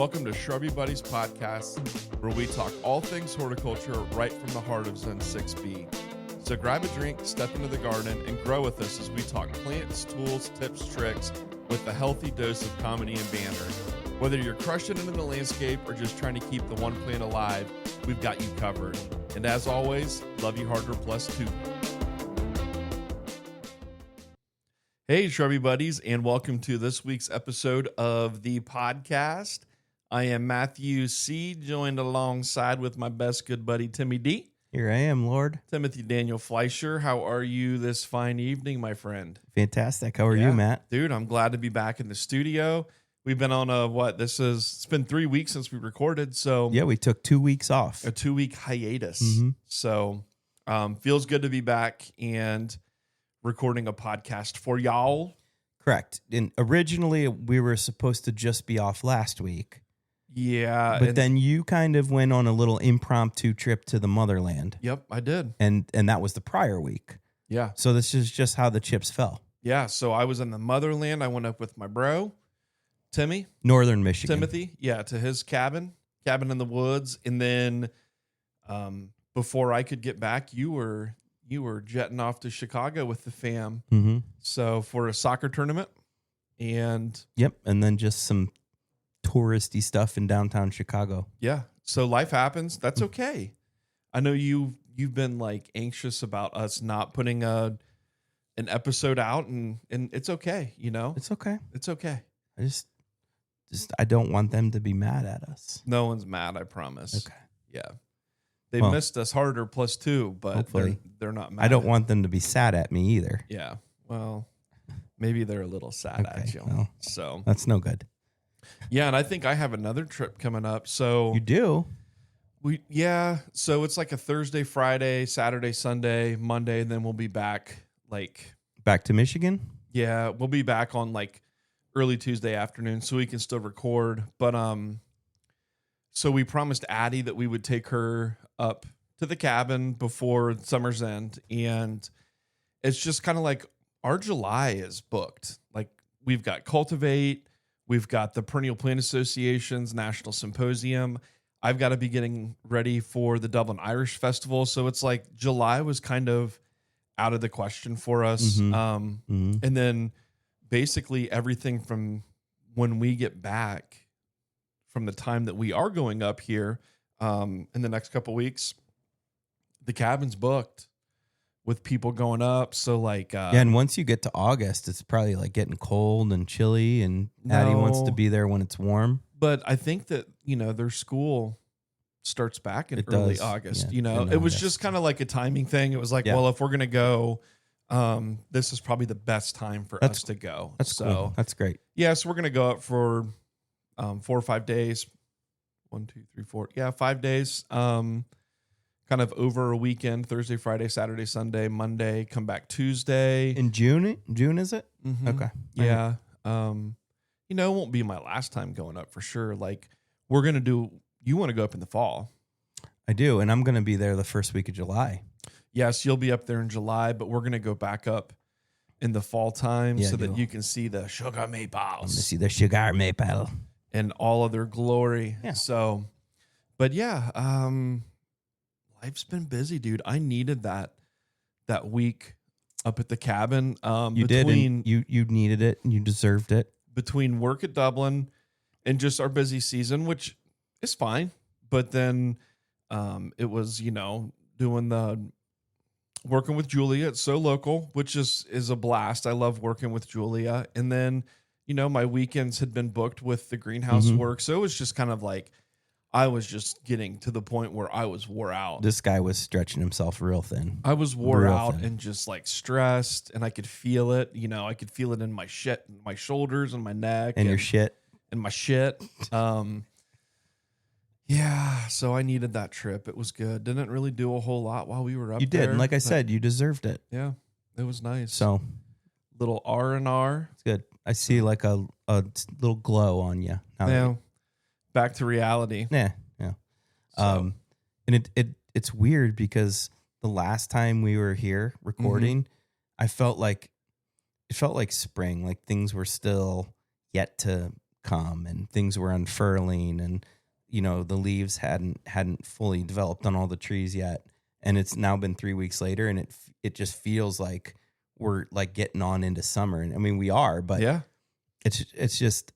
welcome to Shrubby Buddies Podcast, where we talk all things horticulture right from the heart of Zone 6B. So grab a drink, step into the garden, and grow with us as we talk plants, tools, tips, tricks, with a healthy dose of comedy and banter. Whether you're crushing it in the landscape or just trying to keep the one plant alive, we've got you covered. And as always, love you harder plus 2. Hey, Shrubby Buddies, and welcome to this week's episode of the podcast. I am Matthew C., joined alongside with my best good buddy, Timmy D. Here I am, Lord. Timothy Daniel Fleischer. How are you this fine evening, my friend? Fantastic. How are you, Matt? Dude, I'm glad to be back in the studio. We've been on it's been 3 weeks since we recorded. So yeah, we took 2 weeks off. A 2-week hiatus. Mm-hmm. So feels good to be back and recording a podcast for y'all. Correct. And originally we were supposed to just be off last week. Yeah. But then you kind of went on a little impromptu trip to the motherland. Yep, I did. And that was the prior week. Yeah. So this is just how the chips fell. Yeah. So I was in the motherland. I went up with my bro, Timmy. Northern Michigan. Timothy. Yeah. To his cabin in the woods. And then before I could get back, you were jetting off to Chicago with the fam. Mm-hmm. So for a soccer tournament. And yep. And then just some touristy stuff in downtown Chicago. Yeah. So life happens. That's okay. I know you've been like anxious about us not putting an episode out, and it's okay, you know? It's okay. It's okay. I just I don't want them to be mad at us. No one's mad, I promise. Okay. Yeah. They missed us harder plus 2, but they're not mad. I don't want them to be sad at me either. Yeah. Well, maybe they're a little sad at you. Well, so that's no good. Yeah, and I think I have another trip coming up. So you do? So it's like a Thursday, Friday, Saturday, Sunday, Monday, and then we'll be back back to Michigan? Yeah, we'll be back on like early Tuesday afternoon so we can still record. But so we promised Addie that we would take her up to the cabin before summer's end, and it's just kind of like our July is booked. Like we've got Cultivate, we've got the Perennial Plant Association's National Symposium. I've got to be getting ready for the Dublin Irish Festival. So it's like July was kind of out of the question for us. And then basically everything from when we get back from the time that we are going up here in the next couple weeks, the cabin's booked with people going up. So like, and once you get to August, it's probably like getting cold and chilly, and Addie wants to be there when it's warm. But I think that, their school starts back in early August. Yeah, it was just kind of like a timing thing. It was like, well, if we're going to go, this is probably the best time for us to go. That's cool. That's great. Yeah. So we're going to go up for 4 or 5 days. 1, 2, 3, 4. Yeah. 5 days. Kind of over a weekend, Thursday, Friday, Saturday, Sunday, Monday, come back Tuesday. In June? June, is it? Mm-hmm. Okay. Yeah. It won't be my last time going up for sure. Like you want to go up in the fall. I do. And I'm going to be there the first week of July. Yes. You'll be up there in July, but we're going to go back up in the fall time so that you can see the sugar maples. I'm going to see the sugar maple. And all of their glory. Yeah. So, but yeah, life's been busy, dude. I needed that week up at the cabin. You did. And you needed it, and you deserved it. Between work at Dublin and just our busy season, which is fine. But then it was, doing working with Julia. It's so local, which is a blast. I love working with Julia. And then, my weekends had been booked with the greenhouse work. So it was just kind of like, I was just getting to the point where I was wore out. This guy was stretching himself real thin. I was wore out and just like stressed, and I could feel it. I could feel it in my shoulders and my neck and your shit and my shit. Yeah. So I needed that trip. It was good. Didn't really do a whole lot while we were up there. You did. And like I said, you deserved it. Yeah. It was nice. So little R&R. It's good. I see like a little glow on you. Yeah. Back to reality. Yeah. So. And it's weird because the last time we were here recording, it felt like spring, like things were still yet to come and things were unfurling and, the leaves hadn't fully developed on all the trees yet. And it's now been 3 weeks later, and it just feels like we're like getting on into summer. And I mean, we are, but yeah, it's just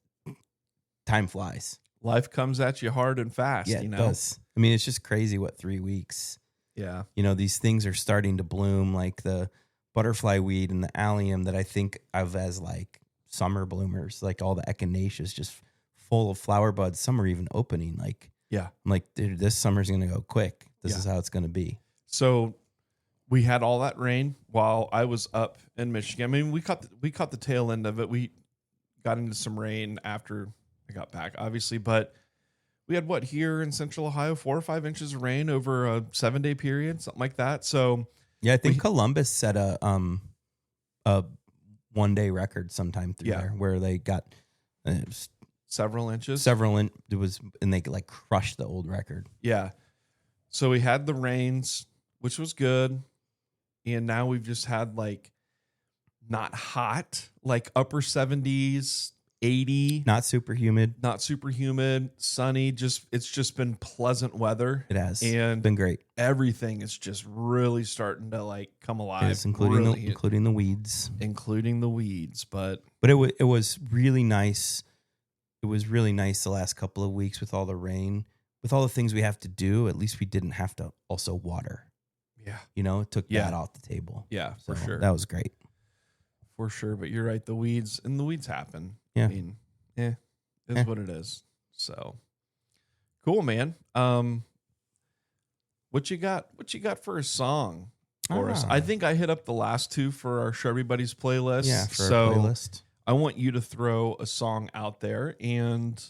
time flies. Life comes at you hard and fast. Yeah, it does. I mean, it's just crazy what 3 weeks. Yeah. These things are starting to bloom, like the butterfly weed and the allium that I think of as like summer bloomers, like all the echinaceas just full of flower buds. Some are even opening. Like, yeah, I'm like, dude, this summer's going to go quick. This is how it's going to be. So we had all that rain while I was up in Michigan. I mean, we caught the tail end of it. We got into some rain after I got back, obviously, but we had here in Central Ohio, 4 or 5 inches of rain over a 7-day period, something like that. So yeah, I think Columbus set a 1-day record sometime through there where they got several inches. And they like crushed the old record. Yeah. So we had the rains, which was good. And now we've just had like not hot, like upper 70s, 80. Not super humid, sunny. It's just been pleasant weather. It has. And it's been great. Everything is just really starting to like come alive. Yes, including the weeds. Including the weeds. But it was really nice. It was really nice the last couple of weeks with all the rain. With all the things we have to do, at least we didn't have to also water. Yeah. It took that off the table. Yeah, so for sure. That was great. For sure. But you're right. The weeds happen. Yeah. I mean, it's what it is. So cool, man. What you got for a song for us? I think I hit up the last 2 for our Shrubby Buddies playlist. Yeah, for our playlist. I want you to throw a song out there, and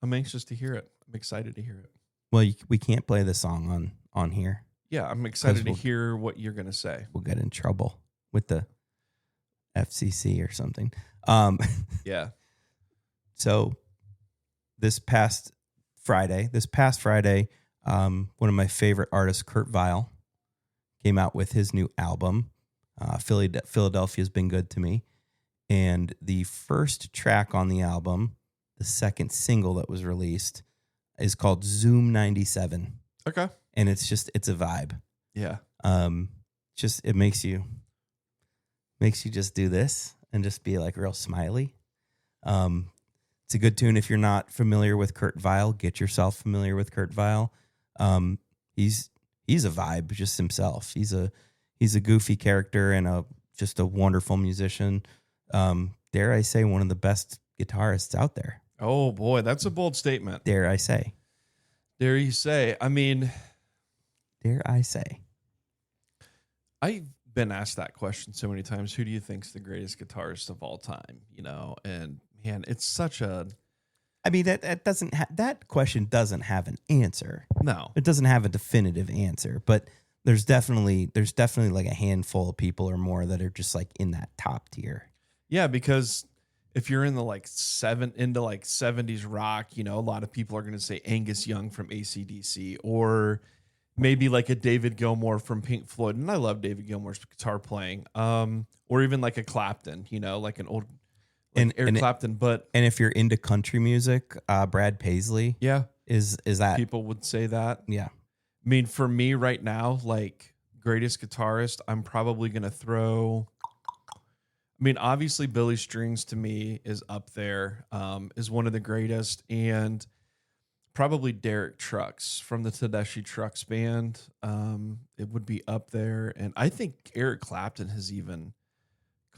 I'm anxious to hear it. I'm excited to hear it. Well, we can't play the song on here. Yeah, I'm excited to hear what you're going to say. We'll get in trouble with the FCC or something. Yeah. So this past Friday, one of my favorite artists, Kurt Vile, came out with his new album. Philadelphia's Been Good to Me. And the first track on the album, the second single that was released, is called Zoom 97. Okay. And it's a vibe. Yeah. It makes you just do this and just be like real smiley. It's a good tune. If you're not familiar with Kurt Vile, get yourself familiar with Kurt Vile. He's a vibe just himself. He's a goofy character and just a wonderful musician. Dare I say, one of the best guitarists out there. Oh boy, that's a bold statement. Dare I say? Dare you say? I mean, dare I say? I've been asked that question so many times. Who do you think's the greatest guitarist of all time? And man, it's such a. I mean, that question doesn't have an answer. No, it doesn't have a definitive answer. But there's definitely like a handful of people or more that are just like in that top tier. Yeah, because if you're in the like 70s rock, a lot of people are going to say Angus Young from AC/DC, or maybe like a David Gilmour from Pink Floyd. And I love David Gilmour's guitar playing. Or even like a Clapton, like an old Eric Clapton. But if you're into country music, Brad Paisley, is that people would say that. Yeah. I mean, for me right now, like greatest guitarist, I'm probably going to throw. I mean, obviously Billy Strings to me is up there, is one of the greatest, and probably Derek Trucks from the Tedeschi Trucks band. It would be up there. And I think Eric Clapton has even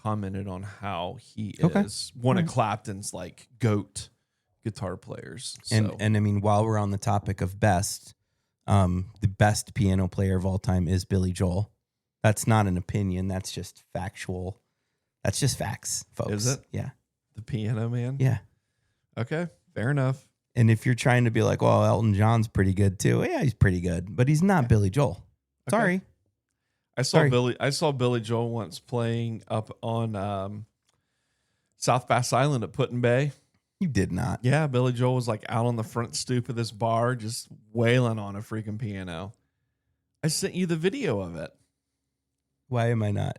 commented on how he is one of Clapton's like GOAT guitar players. So. And I mean, while we're on the topic of best, the best piano player of all time is Billy Joel. That's not an opinion. That's just factual. That's just facts, folks. Is it? Yeah. The Piano Man? Yeah. Okay. Fair enough. And if you're trying to be like, well, Elton John's pretty good too. Yeah, he's pretty good, but he's not Billy Joel. Sorry. I saw Billy Joel once playing up on South Bass Island at Put in Bay. You did not. Yeah, Billy Joel was like out on the front stoop of this bar just wailing on a freaking piano. I sent you the video of it. Why am I not?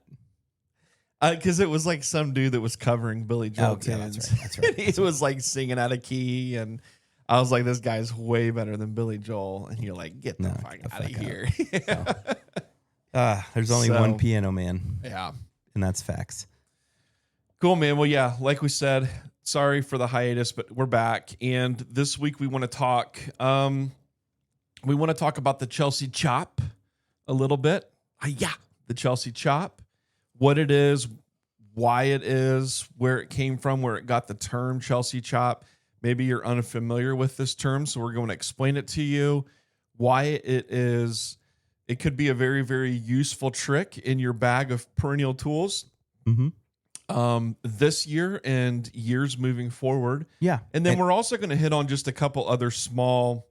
Because it was like some dude that was covering Billy Joel Okay, tunes. that's right. He was like singing out of key, and I was like, "This guy's way better than Billy Joel." And you're like, "Get the fuck out of here!" There's only So- one piano man, Yeah, and that's facts. cool, man. Well, yeah, like we said, sorry for the hiatus, but we're back, and this week we want to talk. We want to talk about the Chelsea chop a little bit. The Chelsea chop, what it is, why it is, where it came from, where it got the term Chelsea chop. Maybe you're unfamiliar with this term, so we're going to explain it to you, why it is. It could be a very, very useful trick in your bag of perennial tools this year and years moving forward. Yeah. And then we're also going to hit on just a couple other small,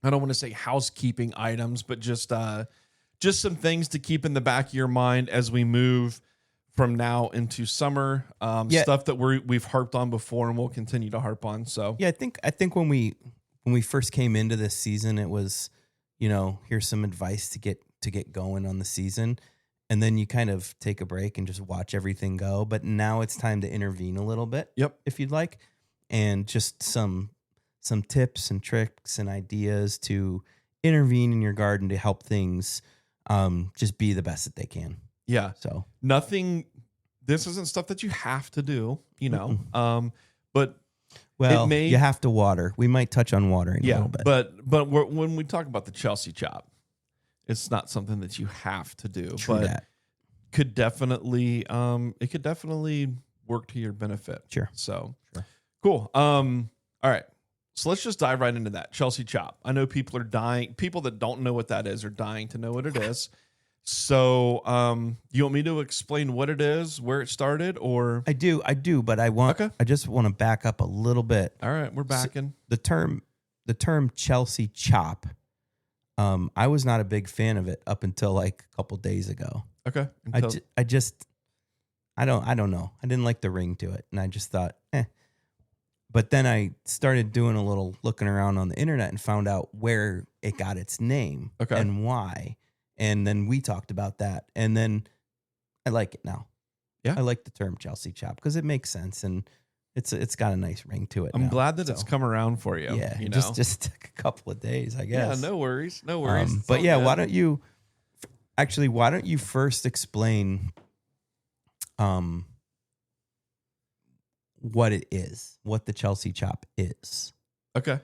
I don't want to say housekeeping items, but just some things to keep in the back of your mind as we move from now into summer. Stuff that we've harped on before and we'll continue to harp on. So yeah, I think when we first came into this season, it was, here's some advice to get going on the season. And then you kind of take a break and just watch everything go. But now it's time to intervene a little bit. Yep. If you'd like. And just some tips and tricks and ideas to intervene in your garden to help things just be the best that they can. yeah, So this isn't stuff that you have to do, but well, it may, you have to water. We might touch on watering a little bit. but when we talk about the Chelsea chop, it's not something that you have to do. True but that. could definitely work to your benefit. Sure. So cool. All right. So let's just dive right into that Chelsea chop. I know people are dying. People that don't know what that is are dying to know what it is. So, you want me to explain what it is, where it started, or? I do, but I just want to back up a little bit. All right, we're backing. The term Chelsea chop, I was not a big fan of it up until like a couple days ago. Okay. I don't know. I didn't like the ring to it, and I just thought, But then I started doing a little looking around on the internet and found out where it got its name and why. And then we talked about that, and then I like it now. Yeah, I like the term Chelsea chop because it makes sense and it's got a nice ring to it. I'm glad that it's come around for you. Yeah, just took a couple of days, I guess. Yeah, no worries. But yeah, why don't you first explain what it is, what the Chelsea chop is? Okay.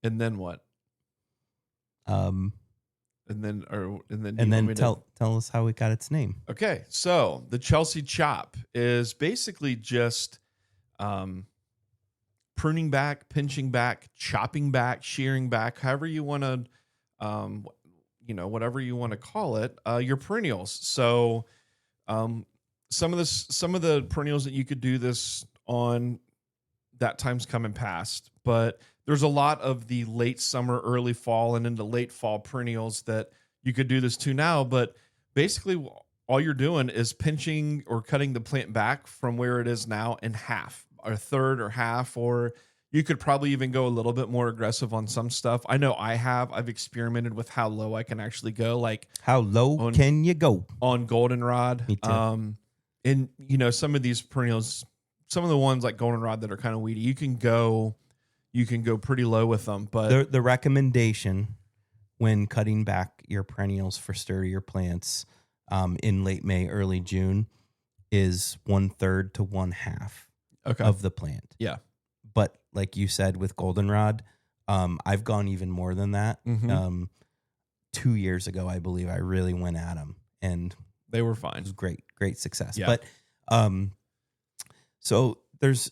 And then what? And then tell us how it got its name. Okay, so the Chelsea chop is basically just pruning back, pinching back, chopping back, shearing back, however you want to, whatever you want to call it, your perennials. So some of the perennials that you could do this on, that time's coming past, but there's a lot of the late summer, early fall, and into late fall perennials that you could do this to now. But basically, all you're doing is pinching or cutting the plant back from where it is now in half, or a third, or half, or you could probably even go a little bit more aggressive on some stuff. I know I've experimented with how low I can actually go. Like, how low can you go on goldenrod? Me too. And some of these perennials, some of the ones like goldenrod that are kind of weedy, you can go pretty low with them. But the recommendation when cutting back your perennials for sturdier plants in late May, early June is 1/3 to 1/2 of the plant. Yeah. But like you said with goldenrod, I've gone even more than that. 2 years ago, I believe I really went at them and they were fine. It was great success. Yeah. But so there's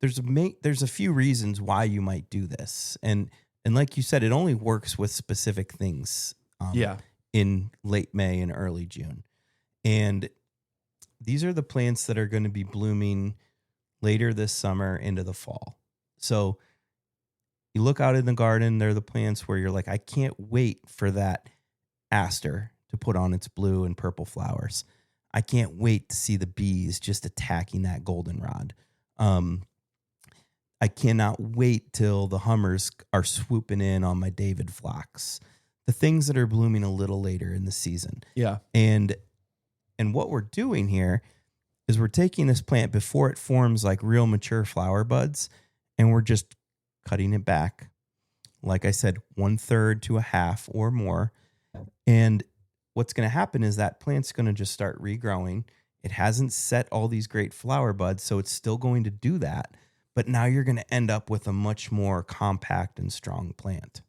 a few reasons why you might do this, and like you said, it only works with specific things. In late May and early June, and these are the plants that are going to be blooming later this summer into the fall. So you look out in the garden, they're the plants where you're like, I can't wait for that aster to put on its blue and purple flowers. I can't wait to see the bees just attacking that goldenrod. I cannot wait till the hummers are swooping in on my David phlox. The things that are blooming a little later in the season. Yeah. And And what we're doing here is we're taking this plant before it forms like real mature flower buds, and we're just cutting it back. Like I said, 1/3 to a half or more. And what's going to happen is that plant's going to just start regrowing. It hasn't set all these great flower buds, so it's still going to do that. But now you're going to end up with a much more compact and strong plant.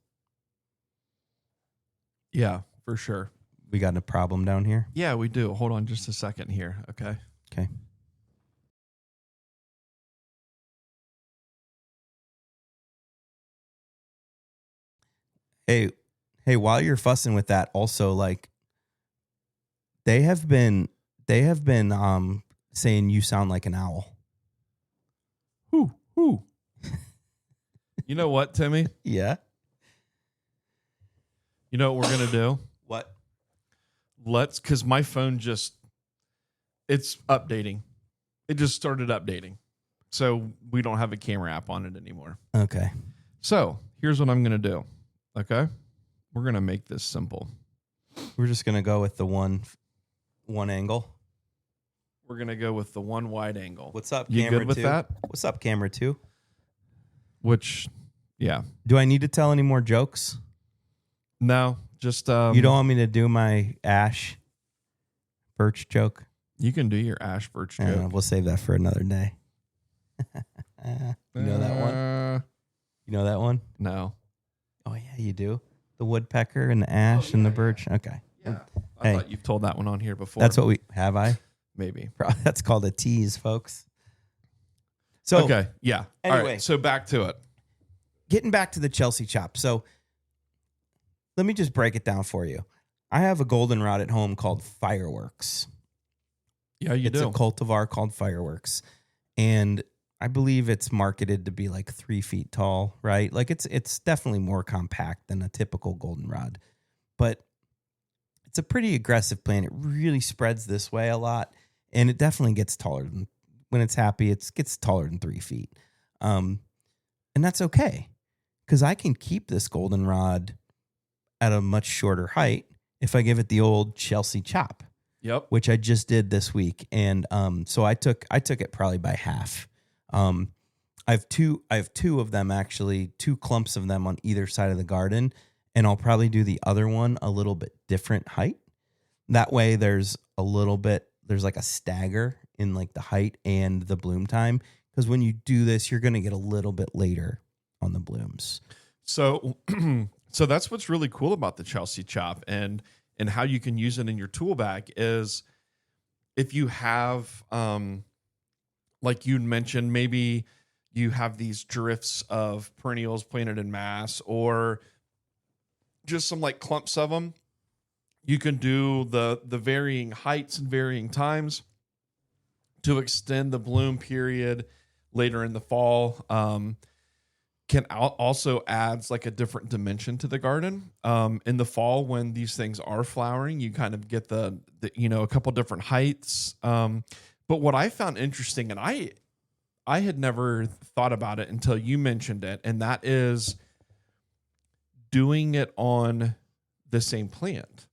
Yeah, for sure. We got a problem down here? Yeah, we do. Hold on just a second here. Okay. Okay. Hey, while you're fussing with that, also like they have been saying you sound like an owl. Whoo. You know what, Timmy? Yeah. You know what we're going to do? What? Because my phone it's updating. It just started updating. So we don't have a camera app on it anymore. Okay. So here's what I'm going to do. Okay. We're going to make this simple. We're just going to go with the one angle. We're going to go with the one wide angle. What's up, you camera good with 2? that? What's up, camera 2? Which, yeah. Do I need to tell any more jokes? No, just... you don't want me to do my ash birch joke? You can do your ash birch joke. We'll save that for another day. You know that one? You know that one? No. Oh, yeah, you do. The woodpecker and the ash and the birch. Yeah. Okay. Yeah. I thought you've told that one on here before. That's what have I? Maybe. That's called a tease, folks. So, okay. Yeah. Anyway. All right. So back to it. Getting back to the Chelsea chop. So let me just break it down for you. I have a goldenrod at home called Fireworks. Yeah, It's a cultivar called Fireworks. And I believe it's marketed to be like 3 feet tall, right? Like it's definitely more compact than a typical goldenrod. But it's a pretty aggressive plant. It really spreads this way a lot. And it definitely gets taller than, when it's happy, it gets taller than 3 feet. And that's okay. Because I can keep this goldenrod at a much shorter height if I give it the old Chelsea chop. Yep. Which I just did this week. And so I took it probably by half. I have two of them, actually, 2 clumps of them on either side of the garden. And I'll probably do the other one a little bit different height. That way there's like a stagger in like the height and the bloom time. Because when you do this, you're going to get a little bit later on the blooms. So that's what's really cool about the Chelsea chop and how you can use it in your tool bag is if you have, like you'd mentioned, maybe you have these drifts of perennials planted in mass or just some like clumps of them. You can do the varying heights and varying times to extend the bloom period later in the fall. Can also adds like a different dimension to the garden. In the fall, when these things are flowering, you kind of get the a couple different heights. But what I found interesting, and I had never thought about it until you mentioned it, and that is doing it on the same plant.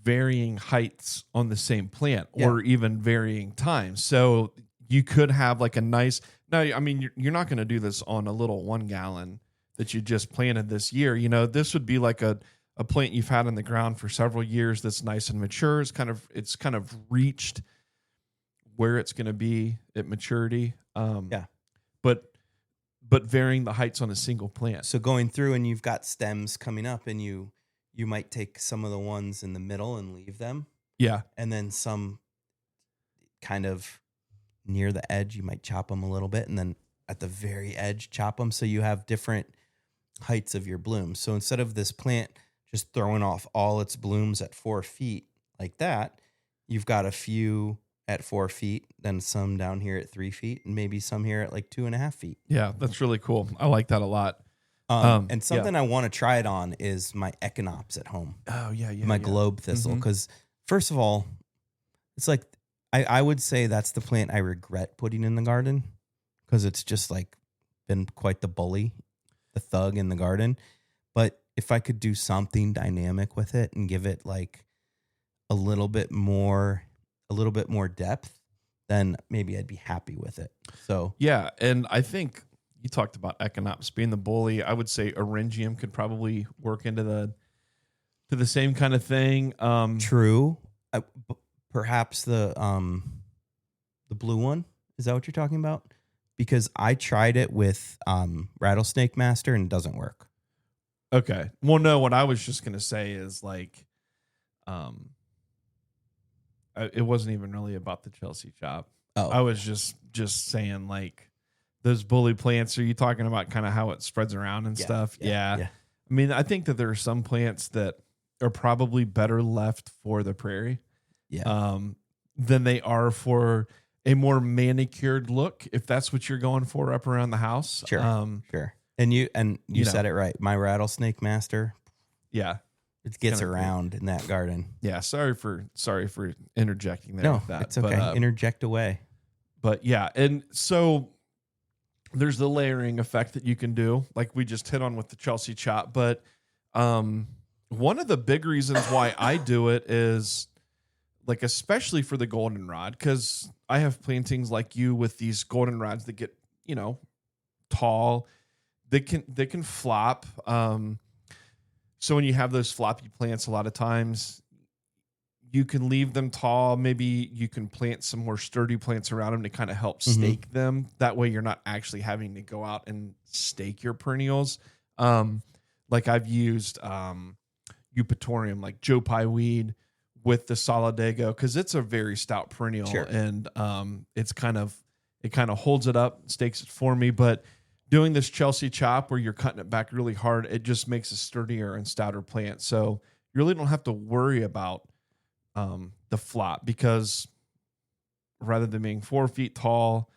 Varying heights on the same plant, or even varying times. So you could have like a nice... No, I mean, you're not going to do this on a little 1 gallon that you just planted this year. This would be like a plant you've had in the ground for several years that's nice and mature. It's kind of reached where it's going to be at maturity. But varying the heights on a single plant. So going through and you've got stems coming up and you might take some of the ones in the middle and leave them. Yeah. And then some kind of near the edge, you might chop them a little bit, and then at the very edge, chop them so you have different heights of your blooms. So instead of this plant just throwing off all its blooms at 4 feet like that, you've got a few at 4 feet, then some down here at 3 feet, and maybe some here at like 2.5 feet. Yeah, that's really cool. I like that a lot. And something I want to try it on is my echinops at home. Oh, yeah. My globe thistle. Because first of all, it's like, I would say that's the plant I regret putting in the garden because it's just like been quite the bully, the thug in the garden. But if I could do something dynamic with it and give it like a little bit more depth, then maybe I'd be happy with it. So yeah, and I think you talked about Echinops being the bully. I would say Orangium could probably work into the same kind of thing. True. Perhaps the blue one. Is that what you're talking about? Because I tried it with Rattlesnake Master and it doesn't work. Okay. Well, no, what I was just gonna say is like, it wasn't even really about the Chelsea chop. Oh, I was just saying like those bully plants. Are you talking about kind of how it spreads around and stuff? Yeah. I mean, I think that there are some plants that are probably better left for the prairie. Yeah. Than they are for a more manicured look, if that's what you're going for up around the house. Sure. Sure. And you said it right. My Rattlesnake Master. Yeah. It gets around in that garden. Yeah. Sorry for interjecting there. No, with that. It's okay. But, interject away. But yeah. And so there's the layering effect that you can do, like we just hit on with the Chelsea chop. But one of the big reasons why I do it is like, especially for the goldenrod, because I have plantings like you with these goldenrods that get, tall. They can flop. So when you have those floppy plants, a lot of times you can leave them tall. Maybe you can plant some more sturdy plants around them to kind of help stake them. That way you're not actually having to go out and stake your perennials. Like I've used Eupatorium, like Joe Pye weed with the Solidago, because it's a very stout perennial. Sure. And it kind of holds it up, stakes it for me. But doing this Chelsea chop where you're cutting it back really hard, it just makes a sturdier and stouter plant. So you really don't have to worry about the flop, because rather than being 4 feet tall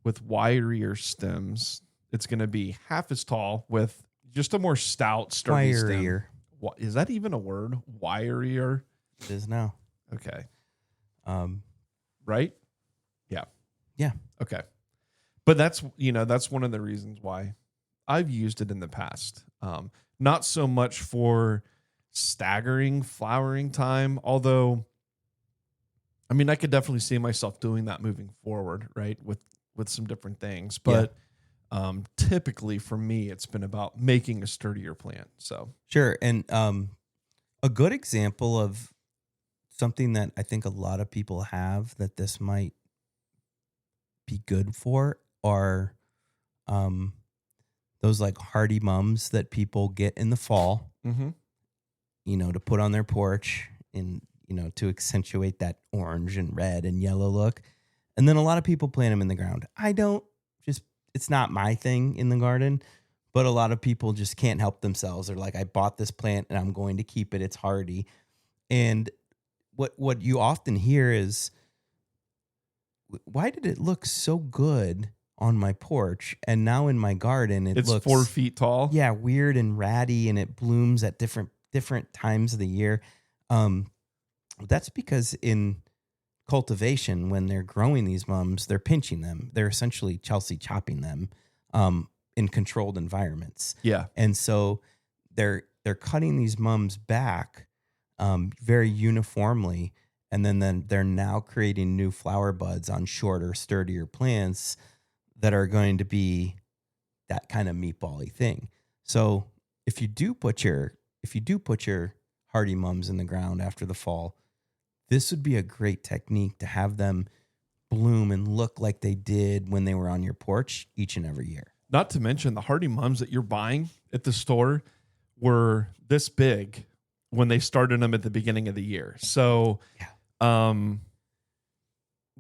with wirier stems, it's going to be half as tall with just a more stout, sturdy stem. Is that even a word? Wirier? It is now. Okay. Right? Yeah. Yeah. Okay. But that's one of the reasons why I've used it in the past. Not so much for staggering flowering time, although, I mean, I could definitely see myself doing that moving forward, right? With some different things. But typically for me, it's been about making a sturdier plant. So sure. And a good example of something that I think a lot of people have that this might be good for are those like hardy mums that people get in the fall, to put on their porch and, to accentuate that orange and red and yellow look. And then a lot of people plant them in the ground. It's not my thing in the garden, but a lot of people just can't help themselves. They're like, I bought this plant and I'm going to keep it. It's hardy. And what you often hear is, why did it look so good on my porch, and now in my garden it's looks 4 feet tall? Yeah, weird and ratty, and it blooms at different times of the year. That's because in cultivation, when they're growing these mums, they're pinching them. They're essentially Chelsea chopping them in controlled environments. Yeah, and so they're cutting these mums back very uniformly. And then they're now creating new flower buds on shorter, sturdier plants that are going to be that kind of meatball-y thing. So if you do put your hardy mums in the ground after the fall, this would be a great technique to have them bloom and look like they did when they were on your porch each and every year. Not to mention the hardy mums that you're buying at the store were this big when they started them at the beginning of the year. So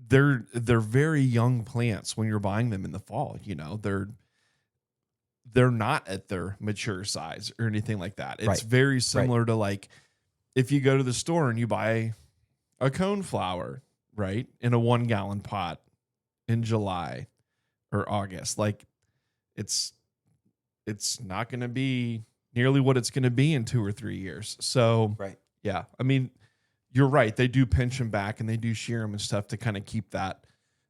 they're very young plants when you're buying them in the fall. They're not at their mature size or anything like that. It's very similar to like if you go to the store and you buy a coneflower, right, in a 1 gallon pot in July or August, like it's not going to be nearly what it's going to be in 2 or 3 years. So yeah, I mean, you're right. They do pinch them back and they do shear them and stuff to kind of keep that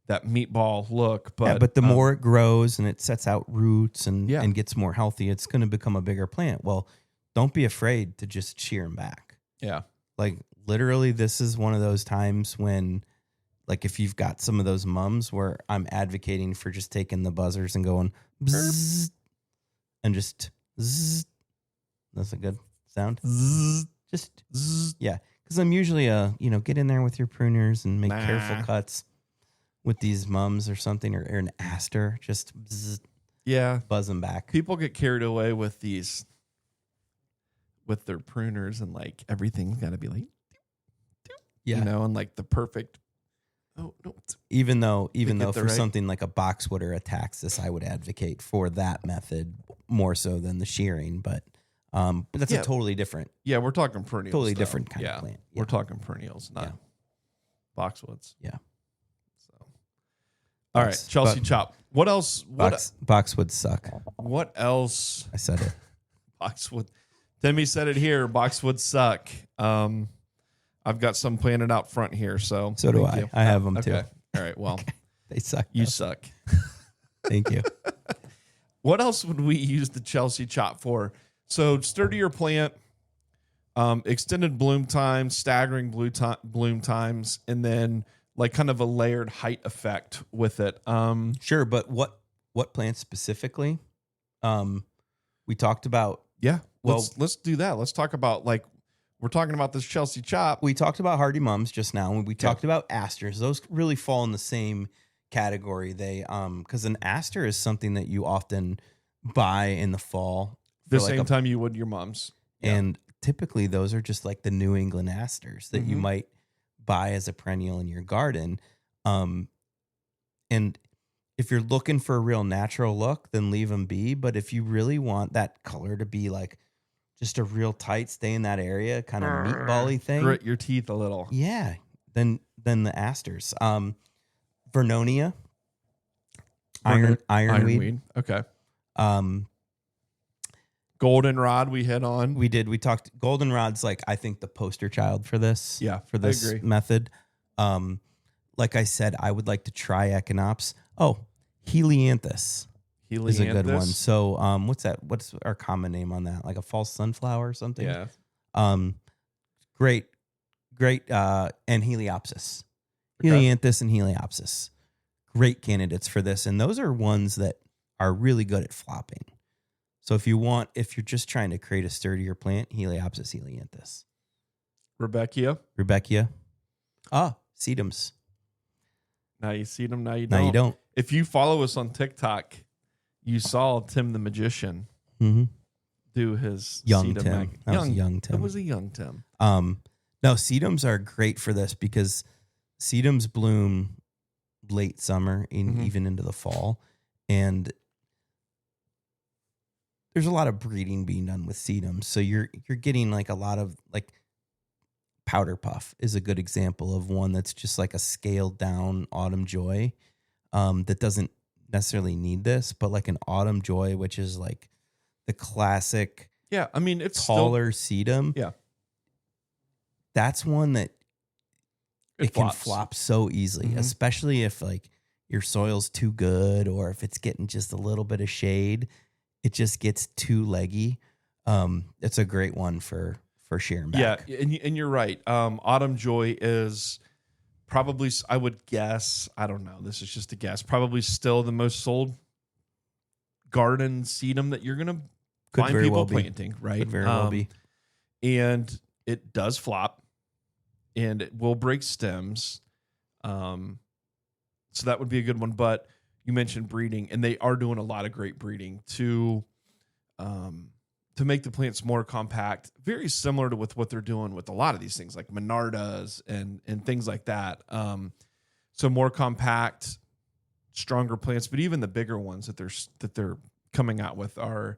meatball look. But the more it grows and it sets out roots and gets more healthy, it's going to become a bigger plant. Well, don't be afraid to just shear them back. Yeah. Like literally, this is one of those times when, like, if you've got some of those mums where I'm advocating for just taking the buzzers and going bzzz, and just zzz. That's a good sound. Zzz. Just Zzz. yeah, because I'm usually get in there with your pruners and make careful cuts with these mums or something, or an aster. Just bzzz, buzz them back. People get carried away with these, with their pruners, and like everything's got to be like, and like the perfect. Oh no! Even though for right. something like a boxwood or a taxus, I would advocate for that method more so than the shearing, but that's a totally different. Yeah, we're talking perennials. Totally different kind of plant. We're talking perennials, not boxwoods. Yeah. So, all right, Chelsea chop. What else? Boxwoods suck. What else? I said it. Boxwood. Timmy said it here. Boxwoods suck. I've got some planted out front here, so do I. I have them too. All right. Well, they suck. You suck. Thank you. What else would we use the Chelsea chop for? So sturdier plant, extended bloom time, staggering bloom times, and then like kind of a layered height effect with it. Sure, but what plants specifically? We talked about. Yeah. Well, let's do that. Let's talk about like. We're talking about this Chelsea chop. We talked about hardy mums just now. We talked about asters. Those really fall in the same category. They because an aster is something that you often buy in the fall. The same time you would your mums. And typically those are just like the New England asters that you might buy as a perennial in your garden. And if you're looking for a real natural look, then leave them be. But if you really want that color to be like just a real tight, stay in that area, kind of meatball-y thing. Grit your teeth a little. Yeah. Then the asters. Vernonia. Ironweed. Okay. Goldenrod we hit on. We did. We talked. Goldenrod's like, I think, the poster child for this. Yeah, for this method. Like I said, I would like to try Echinops. Oh, Helianthus. Is a good one. So, what's that? What's our common name on that? Like a false sunflower or something? Yeah. Great. And Heliopsis. Okay. Helianthus and Heliopsis. Great candidates for this. And those are ones that are really good at flopping. So if you're just trying to create a sturdier plant, Heliopsis, Helianthus. Rudbeckia. Sedums. Now you see them, now you don't. Now you don't. If you follow us on TikTok, you saw Tim the Magician do his young sedum Tim. That was young Tim. It was a young Tim. No, sedums are great for this because sedums bloom late summer and even into the fall. And there's a lot of breeding being done with sedums. So you're getting like a lot of like powder puff is a good example of one that's just like a scaled down autumn joy that doesn't necessarily need this, but like an autumn joy, which is like the classic. Yeah, I mean it's taller sedum. Yeah, that's one that it can flop so easily, especially if like your soil's too good or if it's getting just a little bit of shade, it just gets too leggy. It's a great one for shearing back. Yeah, and you're right. Autumn joy is probably, I would guess, I don't know, this is just a guess, probably still the most sold garden sedum that you're going to find people planting, right? Could very well be. And it does flop and it will break stems. So that would be a good one. But you mentioned breeding, and they are doing a lot of great breeding to make the plants more compact, very similar to with what they're doing with a lot of these things like Monardas and things like that. So more compact, stronger plants, but even the bigger ones that they're coming out with are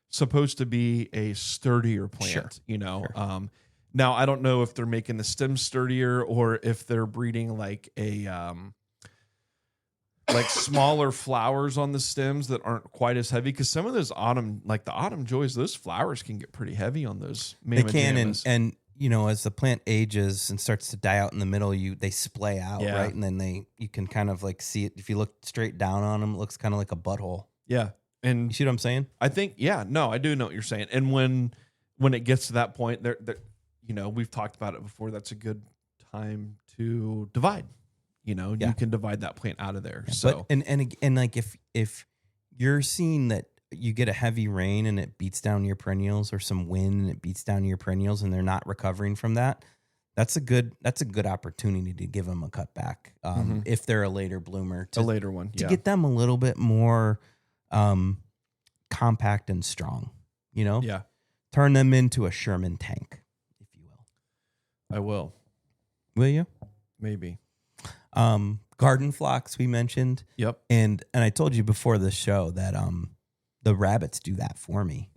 supposed to be a sturdier plant, Sure. Now I don't know if they're making the stem sturdier or if they're breeding like a like smaller flowers on the stems that aren't quite as heavy, because some of those autumn joys, those flowers can get pretty heavy on those. They can, and as the plant ages and starts to die out in the middle, they splay out, right? And then you can kind of like see it. If you look straight down on them, it looks kind of like a butthole. Yeah, and you see what I'm saying? I think, I do know what you're saying. And when it gets to that point, we've talked about it before. That's a good time to divide. You Yeah. can divide that plant out of there. Yeah, So, but and like if you're seeing that you get a heavy rain and it beats down your perennials, or some wind and it beats down your perennials, and they're not recovering from that, that's a good opportunity to give them a cutback. If they're a later bloomer, a later one, to get them a little bit more compact and strong. Yeah, Turn them into a Sherman tank, if you will. I will. Will you? Maybe. Garden phlox we mentioned. Yep. And I told you before the show that the rabbits do that for me.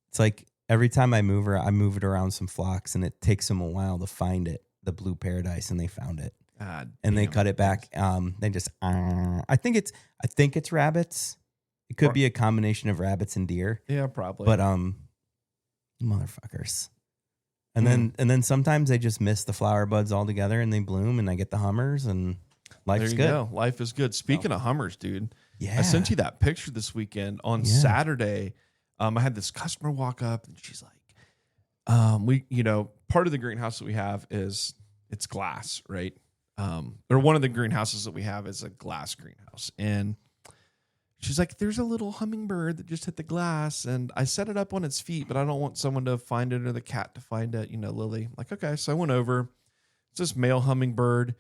It's like every time I move it around some phlox, and it takes them a while to find it, the blue paradise, and they found it. And they cut it back. They just I think it's rabbits. It could be a combination of rabbits and deer. Yeah, probably. But motherfuckers. And then sometimes they just miss the flower buds altogether and they bloom, and I get the hummers, and life's good. Go. Life is good. Speaking of hummers, dude. Yeah. I sent you that picture this weekend on Saturday. I had this customer walk up, and she's like, part of the greenhouse that we have it's glass, right? Or one of the greenhouses that we have is a glass greenhouse. And she's like, there's a little hummingbird that just hit the glass, and I set it up on its feet, but I don't want someone to find it or the cat to find it, Lily. I'm like, okay. So I went over. It's this male hummingbird.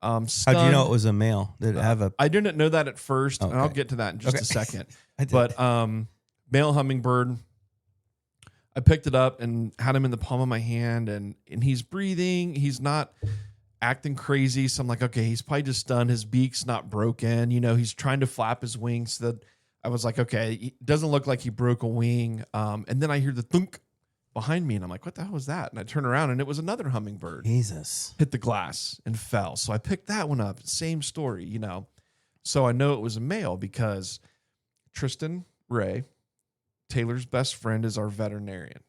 How'd you know it was a male? Did it have a... I didn't know that at first, and I'll get to that in just a second. But male hummingbird, I picked it up and had him in the palm of my hand, and he's breathing. He's not acting crazy. So I'm like, okay, he's probably just stunned. His beak's not broken. He's trying to flap his wings. So that I was like, okay, it doesn't look like he broke a wing. And then I hear the thunk behind me, and I'm like, what the hell was that? And I turn around, and it was another hummingbird. Jesus. Hit the glass and fell. So I picked that one up. Same story, So I know it was a male because Tristan Ray, Taylor's best friend, is our veterinarian.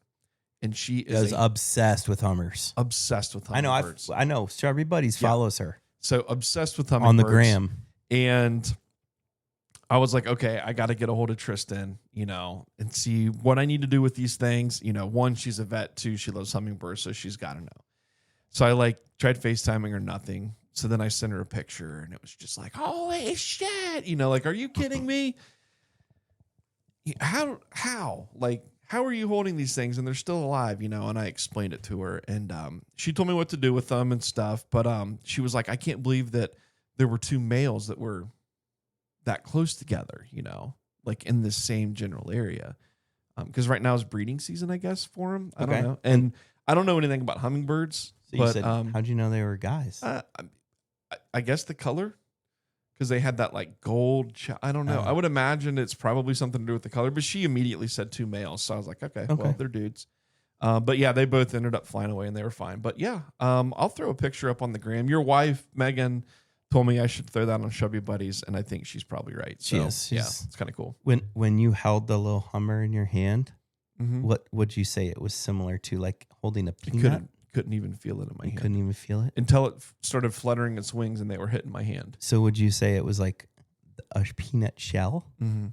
And she is obsessed with hummers. Obsessed with hummingbirds. I know. Shrubby Buddies follows her. So obsessed with hummingbirds. On the gram. And I was like, okay, I got to get a hold of Tristan, and see what I need to do with these things. One, she's a vet. Two, she loves hummingbirds, so she's got to know. So I tried FaceTiming her, nothing. So then I sent her a picture, and it was just like, holy shit. Are you kidding me? How are you holding these things and they're still alive, And I explained it to her, and she told me what to do with them and stuff. But she was like, I can't believe that there were two males that were that close together, in the same general area. Because right now is breeding season, I guess, for them. I don't know. And I don't know anything about hummingbirds. So you said, how'd you know they were guys? I guess the color. Because they had that gold. I don't know. I would imagine it's probably something to do with the color. But she immediately said two males. So I was like, okay. Well, they're dudes. But yeah, they both ended up flying away and they were fine. But yeah, I'll throw a picture up on the gram. Your wife, Megan, told me I should throw that on Shrubby Buddies. And I think she's probably right. So yeah, it's kind of cool. When you held the little hummer in your hand, what would you say it was similar to? Holding a peanut? Couldn't even feel it in my hand. Couldn't even feel it? Until it started fluttering its wings and they were hitting my hand. So would you say it was like a peanut shell? Mm-hmm.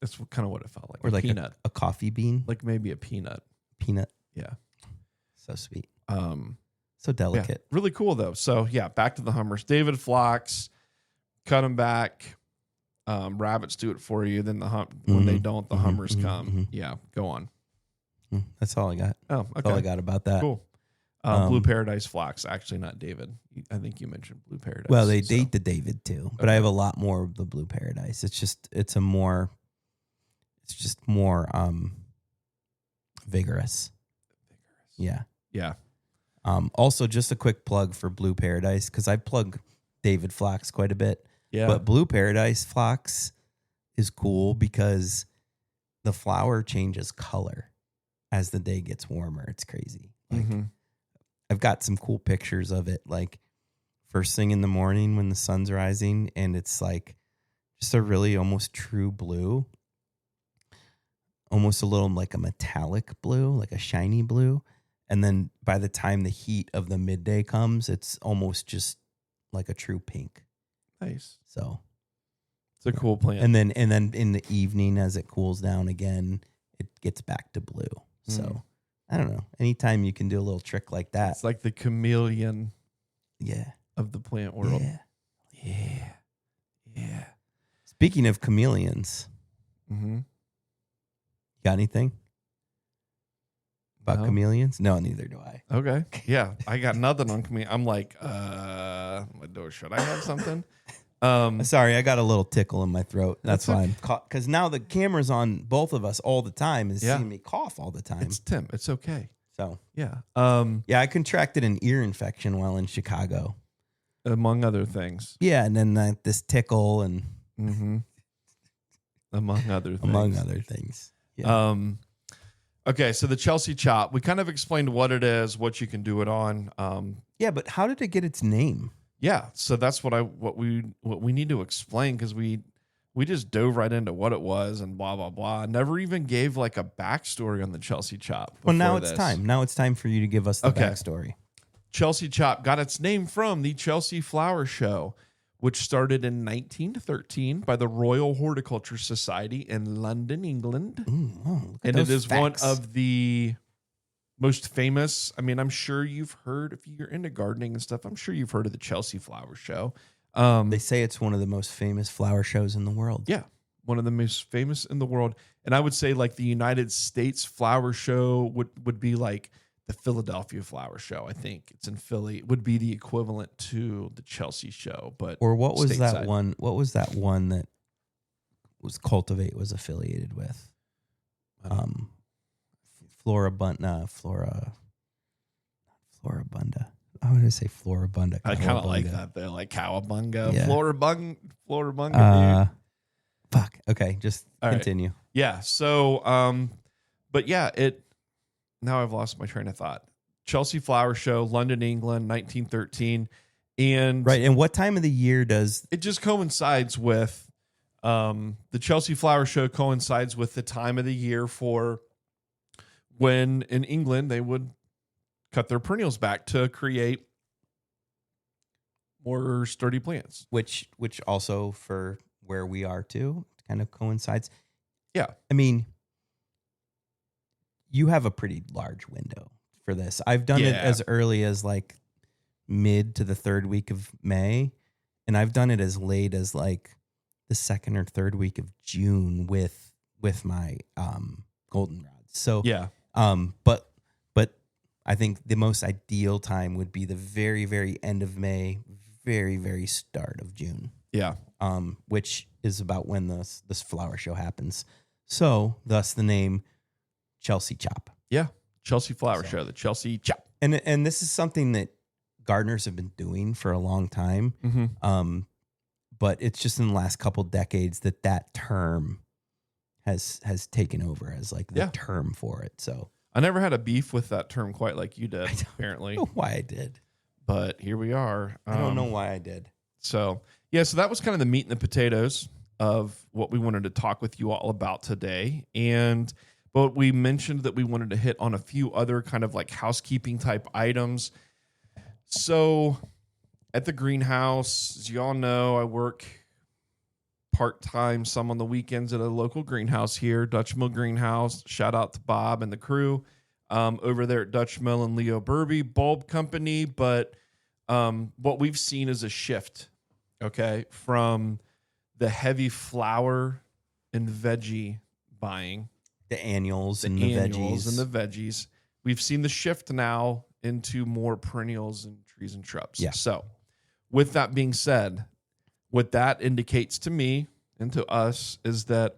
That's kind of what it felt like. Or like peanut. A coffee bean? Like maybe a peanut. Peanut? Yeah. So sweet. So delicate. Yeah, really cool though. So yeah, back to the hummers. David Phlox, cut them back. Rabbits do it for you. Then when they don't, the hummers come. Yeah, go on. That's all I got. Oh, okay. That's all I got about that. Cool. Blue Paradise Phlox. Actually, not David. I think you mentioned Blue Paradise. Well, they date the David too, but I have a lot more of the Blue Paradise. It's just more vigorous. Yeah. Yeah. Also, just a quick plug for Blue Paradise, because I plug David Phlox quite a bit. Yeah. But Blue Paradise Phlox is cool because the flower changes color as the day gets warmer. It's crazy. I've got some cool pictures of it, first thing in the morning when the sun's rising, and it's just a really almost true blue, almost a little like a metallic blue, like a shiny blue. And then by the time the heat of the midday comes, it's almost just like a true pink. Nice. So it's a cool plant. And then in the evening, as it cools down again, it gets back to blue. So I don't know. Anytime you can do a little trick like that. It's like the chameleon Yeah. of the plant world. Yeah. Yeah. Speaking of chameleons, Mm-hmm. got anything about No. chameleons? No, neither do I. Okay. Yeah. I got nothing on chameleon. I'm like, should I have something? Sorry, I got a little tickle in my throat. That's That's why I'm because now the camera's on both of us all the time and Yeah. seeing me cough all the time. It's Tim. It's okay. So Yeah. yeah, I contracted an ear infection while in Chicago. Among other things. Yeah, and then this tickle and Mm-hmm. Among other things. among other things. Yeah. Okay, so the Chelsea chop, we kind of explained what it is, what you can do it on. Yeah, but how did it get its name? Yeah, so that's what we need to explain, because we just dove right into what it was and blah blah blah. Never even gave like a backstory on the Chelsea chop. Well, now before it's this. time. Now it's time for you to give us the Okay. backstory. Chelsea chop got its name from the Chelsea Flower Show, which started in 1913 by the Royal Horticulture Society in London, England. Ooh, wow, look at And it those is one facts. of the most famous. I mean, I'm sure you've heard, if you're into gardening and stuff, I'm sure you've heard of the Chelsea Flower Show. They say it's one of the most famous flower shows in the world. Yeah, one of the most famous in the world. And I would say like the United States Flower Show would be like the Philadelphia Flower Show. I think it's in Philly. It would be the equivalent to the Chelsea show. But Or what was that stateside. one? What was that one that was Cultivate was affiliated with? Florabunda. I want to say Florabunda. I kind of like Cowabunga. that. They're like Cowabunga, Yeah. Florabunga, dude. Fuck. Okay, just All right. continue. Yeah. So, but yeah, now I've lost my train of thought. Chelsea Flower Show, London, England, 1913. And Right. And what time of the year does it just coincides with, the Chelsea Flower Show coincides with the time of the year for when in England they would cut their perennials back to create more sturdy plants. which also for where we are too kind of coincides? Yeah. I mean, you have a pretty large window for this. I've done it Yeah. as early as like mid to the third week of May, and I've done it as late as like the second or third week of June with my goldenrods. So Yeah. but I think the most ideal time would be the very, very end of May, very, very start of June. Yeah. Which is about when this flower show happens. So, thus the name Chelsea Chop. Yeah. Chelsea Flower Show, the Chelsea Chop. And this is something that gardeners have been doing for a long time. Mm-hmm. But it's just in the last couple decades that term has taken over as like the Yeah. term for it. So I never had a beef with that term quite like you did, apparently. I don't know why I did. But here we are. I don't know why I did. So, yeah, so that was kind of the meat and the potatoes of what we wanted to talk with you all about today. But we mentioned that we wanted to hit on a few other kind of like housekeeping type items. So at the greenhouse, as you all know, I work part-time, some on the weekends at a local greenhouse here, Dutch Mill Greenhouse. Shout out to Bob and the crew over there at Dutch Mill and Leo Burby Bulb Company. But what we've seen is a shift, okay, from the heavy flower and veggie buying, The annuals and the annuals veggies. and the veggies. We've seen the shift now into more perennials and trees and shrubs. Yeah. So with that being said, what that indicates to me and to us is that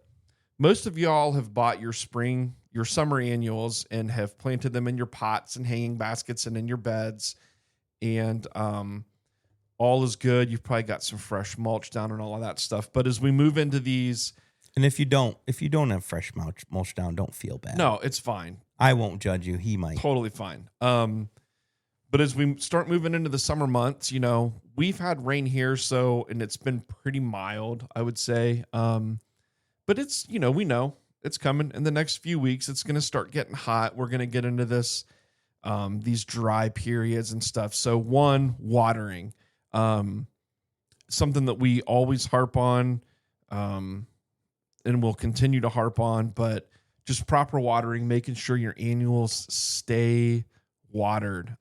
most of y'all have bought your summer annuals and have planted them in your pots and hanging baskets and in your beds. And all is good. You've probably got some fresh mulch down and all of that stuff. But as we move into these, And if you don't have fresh mulch down, don't feel bad. no, it's fine. I won't judge you. He might. Totally fine. But as we start moving into the summer months, we've had rain here, and it's been pretty mild, I would say. But it's, we know it's coming in the next few weeks. It's going to start getting hot. We're going to get into this, these dry periods and stuff. So watering, something that we always harp on, and we'll continue to harp on, but just proper watering, making sure your annuals stay watered.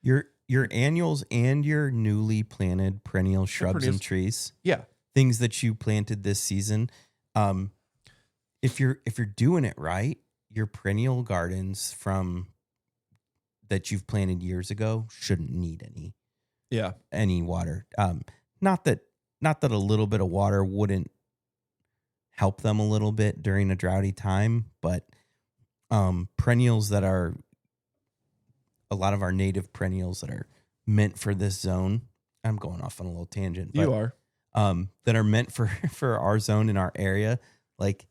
Your annuals and your newly planted perennial shrubs and trees. Yeah. Things that you planted this season. If you're doing it right, your perennial gardens that you've planted years ago shouldn't need any water. Not that a little bit of water wouldn't help them a little bit during a droughty time, but perennials that are a lot of our native perennials that are meant for this zone. I'm going off on a little tangent. You are. That are meant for our zone in our area, like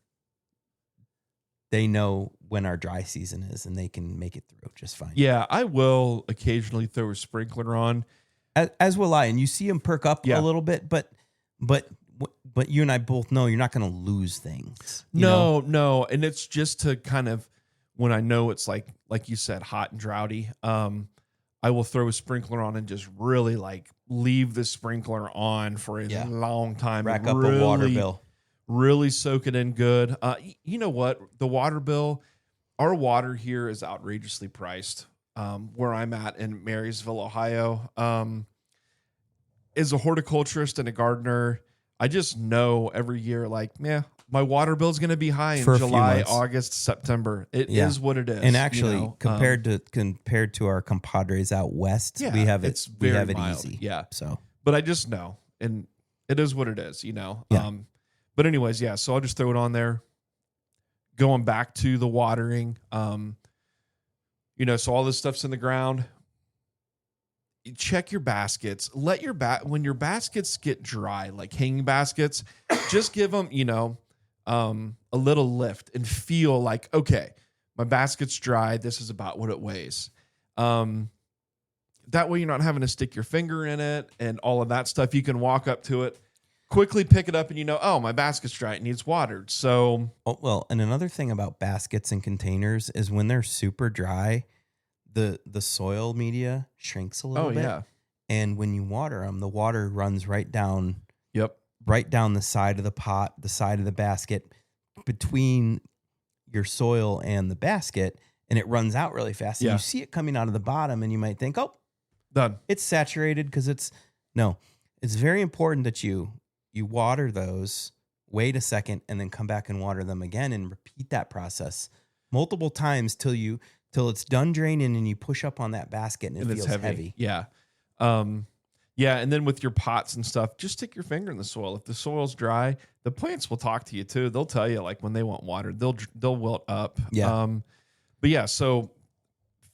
they know when our dry season is and they can make it through just fine. Yeah, I will occasionally throw a sprinkler on. As will I. And you see them perk up a little bit, but you and I both know you're not going to lose things. No. And it's just to kind of, when I know it's like you said, hot and droughty, I will throw a sprinkler on and just really like leave the sprinkler on for a long time. Rack up a water bill. Really soak it in good. You know what? The water bill, our water here is outrageously priced. Where I'm at in Marysville, Ohio. As a horticulturist and a gardener, I just know every year, like, my water bill is going to be high in July, August, September. It is what it is. And actually, compared to our compadres out west, we have it. We have it easy. Yeah. So, but I just know, and it is what it is. Yeah. But anyways, so I'll just throw it on there. Going back to the watering, so all this stuff's in the ground. Check your baskets. When your baskets get dry, like hanging baskets, just give them, a little lift and feel like, okay, my basket's dry. This is about what it weighs. That way you're not having to stick your finger in it and all of that stuff. You can walk up to it, quickly pick it up, and my basket's dry. It needs watered. So, and another thing about baskets and containers is when they're super dry, the soil media shrinks a little bit. Yeah. And when you water them, the water runs right down. Yep. Right down the side of the pot, the side of the basket, between your soil and the basket, and it runs out really fast. And you see it coming out of the bottom, and you might think, "Oh, done. It's saturated," because it's very important that you water those, wait a second, and then come back and water them again, and repeat that process multiple times till it's done draining, and you push up on that basket, and it feels heavy. Yeah. And then with your pots and stuff, just stick your finger in the soil. If the soil's dry, the plants will talk to you too. They'll tell you like when they want water, they'll wilt up. Yeah. So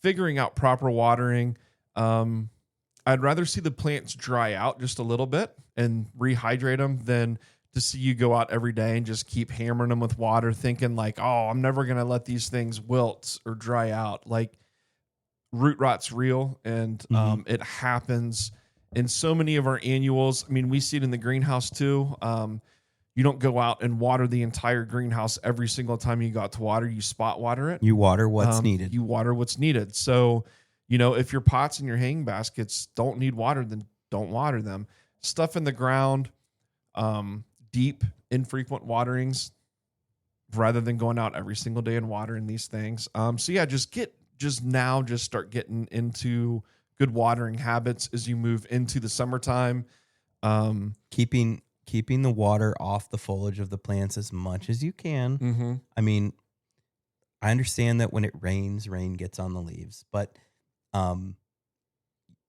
figuring out proper watering, I'd rather see the plants dry out just a little bit and rehydrate them than to see you go out every day and just keep hammering them with water, thinking like, oh, I'm never going to let these things wilt or dry out. Like root rot's real, and it happens in so many of our annuals. I mean, we see it in the greenhouse too. You don't go out and water the entire greenhouse every single time you go out to water. You spot water it. You water what's needed. You water what's needed. So, if your pots and your hanging baskets don't need water, then don't water them. Stuff in the ground, deep, infrequent waterings, rather than going out every single day and watering these things. Just start getting into good watering habits as you move into the summertime. Keeping the water off the foliage of the plants as much as you can. Mm-hmm. I mean, I understand that when it rains, rain gets on the leaves, but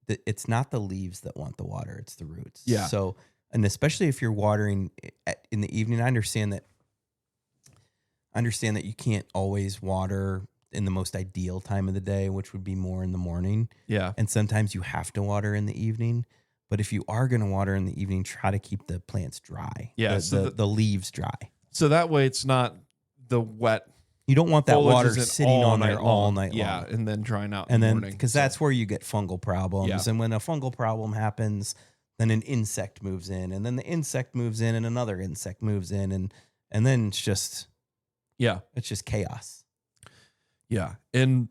it's not the leaves that want the water, it's the roots. Yeah. So, and especially if you're watering in the evening, I understand that you can't always water in the most ideal time of the day, which would be more in the morning. Yeah. And sometimes you have to water in the evening. But if you are going to water in the evening, try to keep the plants dry. Yeah. The leaves dry. So that way it's not the wet. You don't want that water sitting on there all night long. Yeah. And then drying out in the morning. Because that's where you get fungal problems. Yeah. And when a fungal problem happens, then an insect moves in. And then the insect moves in and another insect moves in. And then it's just chaos. Yeah. And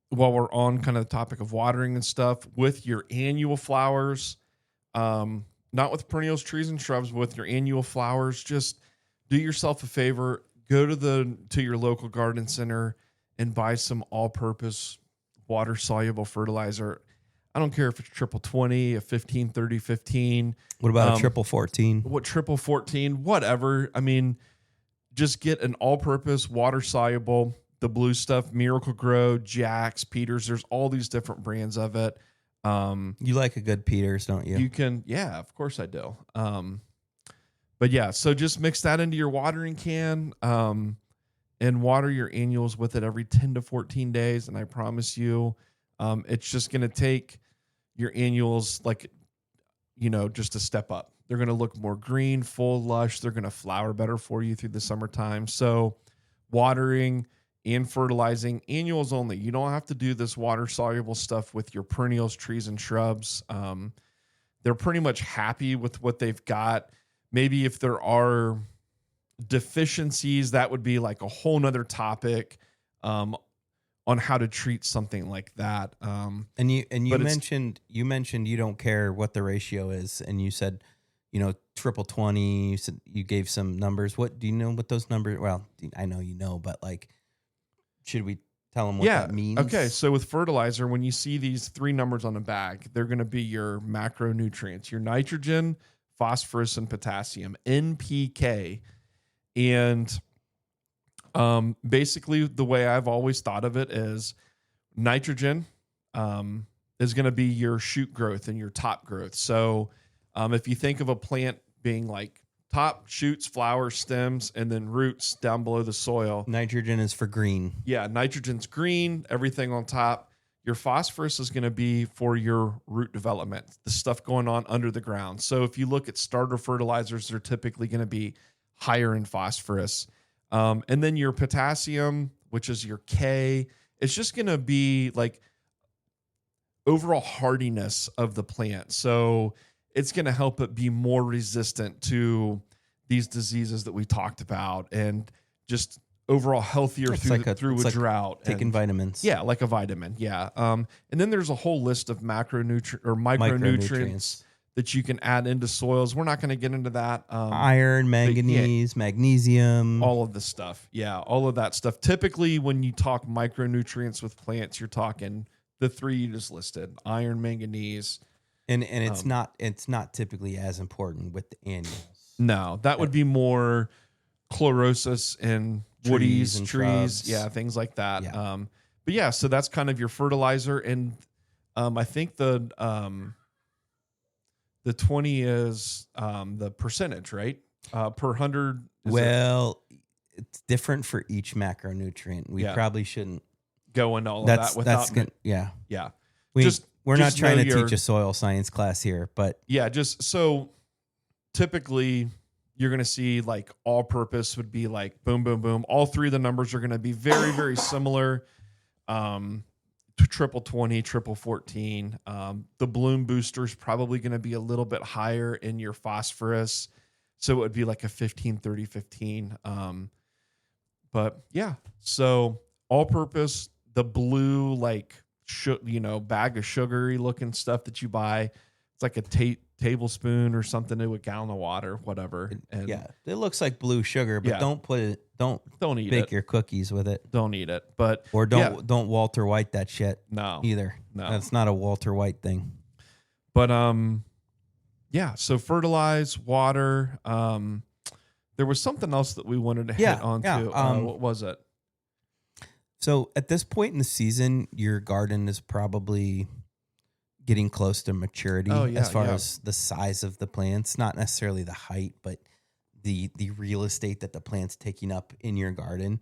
while we're on kind of the topic of watering and stuff, with your annual flowers, not with perennials, trees, and shrubs, but with your annual flowers, just do yourself a favor. go to your local garden center and buy some all-purpose water-soluble fertilizer. I don't care if it's triple 20, a 15, 30, 15. What about a triple 14? What triple 14, whatever. I mean, just get an all-purpose water-soluble, the blue stuff, Miracle Grow, Jax, Peters. There's all these different brands of it. You like a good Peters, don't you? You can, yeah, of course I do. But yeah, so just mix that into your watering can and water your annuals with it every 10 to 14 days. And I promise you, it's just going to take your annuals just a step up. They're going to look more green, full, lush. They're going to flower better for you through the summertime. So watering and fertilizing annuals only. You don't have to do this water soluble stuff with your perennials, trees, and shrubs. They're pretty much happy with what they've got. Maybe if there are deficiencies, that would be like a whole nother topic on how to treat something like that. And you mentioned you don't care what the ratio is, and you said, triple 20. You said you gave some numbers. What do you know what those numbers? Well, I know but like, should we tell them what that means? Okay, so with fertilizer, when you see these 3 numbers on a bag, they're going to be your macronutrients, your nitrogen, phosphorus, and potassium, NPK. And basically the way I've always thought of it is nitrogen is going to be your shoot growth and your top growth. So if you think of a plant being like top, shoots, flowers, stems, and then roots down below the soil. Nitrogen is for green. Yeah, nitrogen's green, everything on top. Your phosphorus is going to be for your root development, the stuff going on under the ground. So if you look at starter fertilizers, they're typically going to be higher in phosphorus. And then your potassium, which is your K, it's just going to be like overall hardiness of the plant. So it's going to help it be more resistant to these diseases that we talked about and just overall healthier through a drought. Taking vitamins. Yeah, like a vitamin. Yeah. And then there's a whole list of micronutrients that you can add into soils. We're not going to get into that. Iron, manganese, magnesium. All of the stuff. Yeah, all of that stuff. Typically, when you talk micronutrients with plants, you're talking the 3 you just listed: iron, manganese. And it's not typically as important with the annuals. No, that would be more chlorosis and woodies, trees, shrubs. Yeah, things like that. Yeah. But yeah, so that's kind of your fertilizer, and I think the 20 is the percentage, right? Per 100. It's different for each macronutrient. We probably shouldn't go into all of that without. Yeah. We're just not trying to teach a soil science class here, but yeah, just so typically you're going to see like all purpose would be like boom, boom, boom. All 3 of the numbers are going to be very, very similar. To triple 20, triple 14. The bloom booster is probably going to be a little bit higher in your phosphorus. So it would be like a 15, 30, 15. But yeah, so all purpose, the blue, like, bag of sugary looking stuff that you buy. It's like a tablespoon or something to a gallon of water, whatever. And yeah, it looks like blue sugar, but don't put it. Don't eat bake it. your cookies with it. Don't eat it, but don't Walter White that shit. No, either. No, that's not a Walter White thing. But yeah. So fertilize, water. There was something else that we wanted to hit on too. What was it? So at this point in the season, your garden is probably getting close to maturity as far as the size of the plants, not necessarily the height, but the real estate that the plant's taking up in your garden.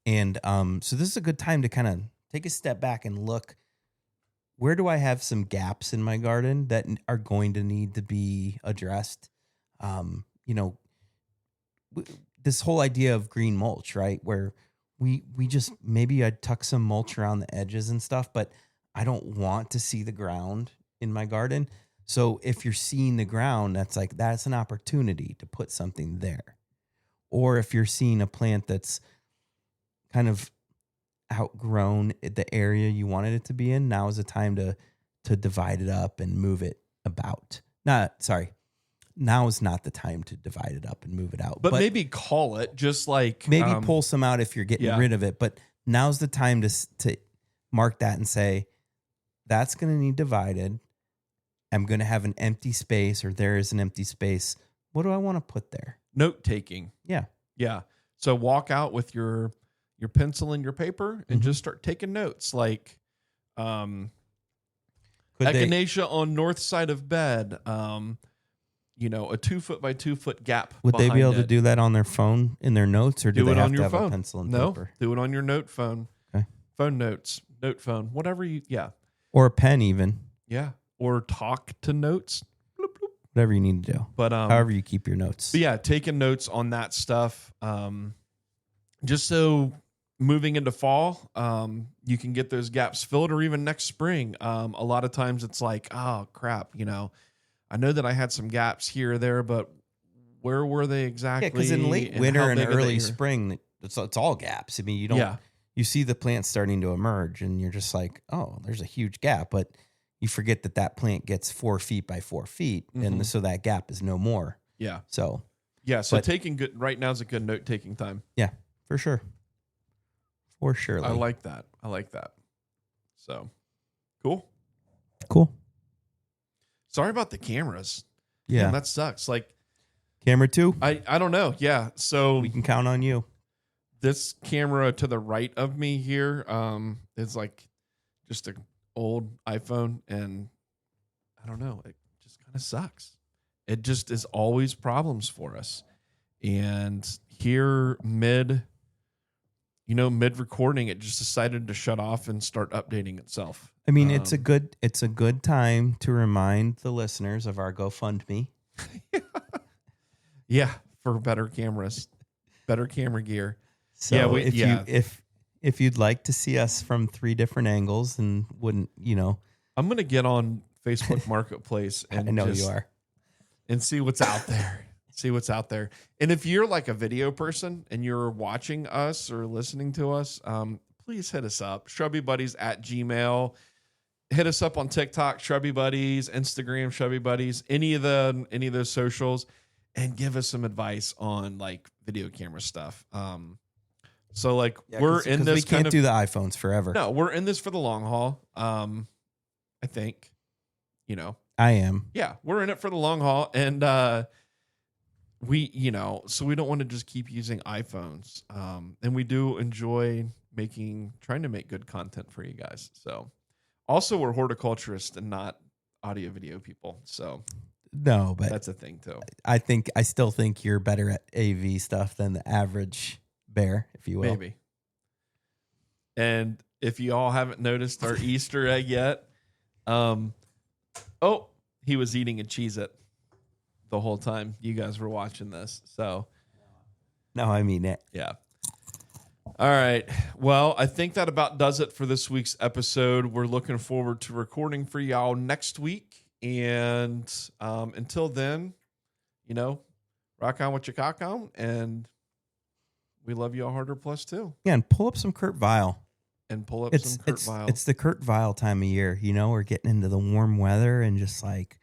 And so this is a good time to kind of take a step back and look, where do I have some gaps in my garden that are going to need to be addressed? This whole idea of green mulch, right? Where we just, maybe I'd tuck some mulch around the edges and stuff, but I don't want to see the ground in my garden. So if you're seeing the ground, that's an opportunity to put something there. Or if you're seeing a plant that's kind of outgrown the area you wanted it to be in, now is the time to divide it up and move it about. now is not the time to divide it up and move it out. But maybe call it just like maybe pull some out if you're getting rid of it. But now's the time to mark that and say, that's going to need divided. I'm going to have an empty space, or there is an empty space. What do I want to put there? Note taking. Yeah. Yeah. So walk out with your pencil and your paper and just start taking notes. Like, echinacea on north side of bed. You know, a 2 foot by 2 foot gap. Would they be able to do that on their phone in their notes, or do they have to have a pencil and paper? Do it on your note phone. Okay. Phone notes, note phone, whatever you, or a pen even. Yeah. Or talk to notes. Bloop, bloop. Whatever you need to do. But however you keep your notes. But yeah, taking notes on that stuff. Just so moving into fall, you can get those gaps filled, or even next spring. A lot of times it's like, oh crap, you know, I know that I had some gaps here or there, but where were they exactly? Yeah, because in late winter and early spring, it's all gaps. I mean, you see the plant starting to emerge, and you're just like, oh, there's a huge gap, but you forget that plant gets 4 feet by 4 feet, and so that gap is no more. Yeah. So taking good right now is a good note taking time. Yeah, for sure. For sure. I like that. So cool. Sorry about the cameras. Yeah. Man, that sucks. Like camera 2? I don't know. Yeah. So we can count on you. This camera to the right of me here is like just an old iPhone, and I don't know. It just kind of sucks. It just is always problems for us. And here mid recording, it just decided to shut off and start updating itself. I mean, it's a good time to remind the listeners of our GoFundMe. Yeah, for better cameras, better camera gear. So if you'd like to see us from 3 different angles and wouldn't, I'm gonna get on Facebook Marketplace and I know you are, and see what's out there. And if you're like a video person and you're watching us or listening to us, please hit us up. Shrubby Buddies at Gmail. Hit us up on TikTok, Shrubby Buddies, Instagram, Shrubby Buddies, any of those socials, and give us some advice on like video camera stuff. So like we're in this. We can't do the iPhones forever. No, we're in this for the long haul. I think, I am. Yeah, we're in it for the long haul, and so we don't want to just keep using iPhones. And we do enjoy trying to make good content for you guys. So also we're horticulturists and not audio video people. So no, but that's a thing too. I still think you're better at AV stuff than the average bear, if you will. Maybe. And if you all haven't noticed our Easter egg yet, he was eating a Cheez-It the whole time you guys were watching this. So no, I mean it. Yeah. All right. Well, I think that about does it for this week's episode. We're looking forward to recording for y'all next week. And until then, rock on with your cock on, and we love you all harder plus 2. Yeah, and pull up some Kurt Vile. And pull up some Kurt Vile. It's the Kurt Vile time of year. We're getting into the warm weather, and just like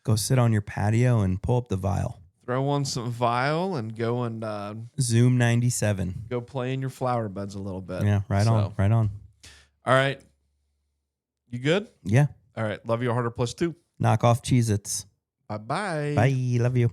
go sit on your patio and pull up the Vile. Throw on some Vile and go and Zoom 97. Go play in your flower beds a little bit. Yeah, right on. All right. You good? Yeah. All right. Love you harder plus 2. Knock off Cheez-Its. Bye-bye. Bye. Love you.